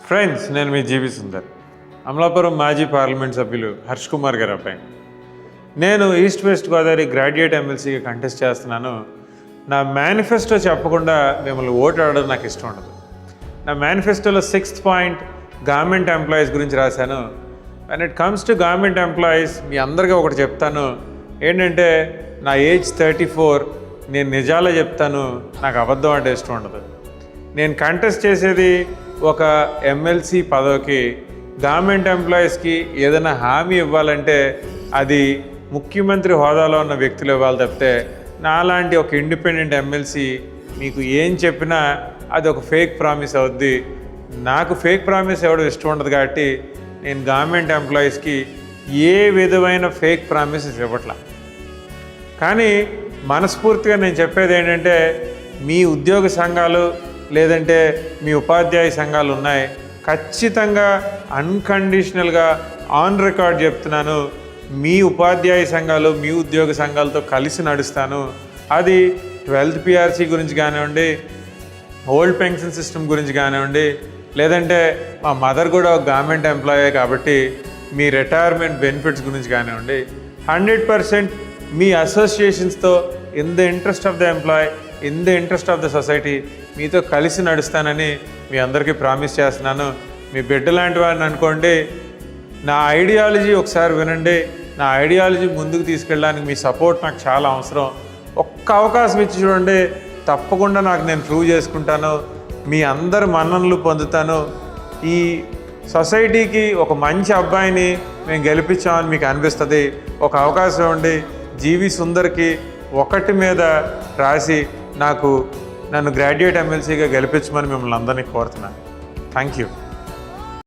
Friends, నేను మీ జీవి సుందర్, అమలాపురం మాజీ parliament సభ్యులు హర్ష్ కుమార్ గారి అబ్బాయి. నేను ఈస్ట్ వెస్ట్ గోదావరి గ్రాడ్యుయేట్ ఎమ్మెల్సీగా కంటెస్ట్ చేస్తున్నాను. నా మేనిఫెస్టో చెప్పకుండా మిమ్మల్ని ఓటు ఆడడం నాకు ఇష్టం ఉండదు. నా మేనిఫెస్టోలో 6th పాయింట్ గవర్నమెంట్ ఎంప్లాయీస్ గురించి రాశాను. And it comes to government employees, మీ అందరికీ ఒకటి చెప్తాను ఏంటంటే, నా ఏజ్ 34, నేను నిజాలే చెప్తాను, నాకు అబద్ధం అంటే ఇష్టం ఉండదు. నేను కంటెస్ట్ చేసేది ఒక ఎమ్మెల్సీ పదవికి. గవర్నమెంట్ ఎంప్లాయీస్కి ఏదైనా హామీ ఇవ్వాలంటే అది ముఖ్యమంత్రి హోదాలో ఉన్న వ్యక్తులు ఇవ్వాలి తప్పితే నాలాంటి ఒక ఇండిపెండెంట్ ఎమ్మెల్సీ మీకు ఏం చెప్పినా అది ఒక ఫేక్ ప్రామిస్ అవుద్ది. నాకు ఫేక్ ప్రామిస్ ఇవ్వడం ఇష్టం ఉండదు కాబట్టి నేను గవర్నమెంట్ ఎంప్లాయీస్కి ఏ విధమైన ఫేక్ ప్రామిసెస్ ఇవ్వట్లా. కానీ మనస్ఫూర్తిగా నేను చెప్పేది ఏంటంటే, మీ ఉద్యోగ సంఘాలు లేదంటే మీ ఉపాధ్యాయ సంఘాలు ఉన్నాయి, ఖచ్చితంగా అన్కండిషనల్గా ఆన్ రికార్డ్ చెప్తున్నాను, మీ ఉపాధ్యాయ సంఘాలు మీ ఉద్యోగ సంఘాలతో కలిసి నడుస్తాను. అది 12th PRC గురించి కానివ్వండి, ఓల్డ్ పెన్షన్ సిస్టమ్ గురించి కానివ్వండి, లేదంటే మా మదర్ కూడా ఒక గవర్నమెంట్ ఎంప్లాయే కాబట్టి మీ రిటైర్మెంట్ బెనిఫిట్స్ గురించి కానివ్వండి, 100% మీ అసోసియేషన్స్తో in the interest of the employee, in the interest of the society మీతో కలిసి నడుస్తానని మీ అందరికీ ప్రామిస్ చేస్తున్నాను. మీ బిడ్డ లాంటి వాడిని అనుకోండి. నా ఐడియాలజీ ఒకసారి వినండి. నా ఐడియాలజీ ముందుకు తీసుకెళ్ళడానికి మీ సపోర్ట్ నాకు చాలా అవసరం. ఒక్క అవకాశం ఇచ్చి చూడండి, తప్పకుండా నాకు నేను ప్రూవ్ చేసుకుంటాను, మీ అందరి మన్ననలు పొందుతాను. ఈ సొసైటీకి ఒక మంచి అబ్బాయిని మేము గెలిపించామని మీకు అనిపిస్తుంది. ఒక అవకాశం ఇవ్వండి. జీవి సుందర్కి 1 మీద రాసి నన్ను గ్రాడ్యుయేట్ ఎమ్మెల్సీగా గెలిపించమని మిమ్మల్ని అందరినీ కోరుతున్నాను. Thank you.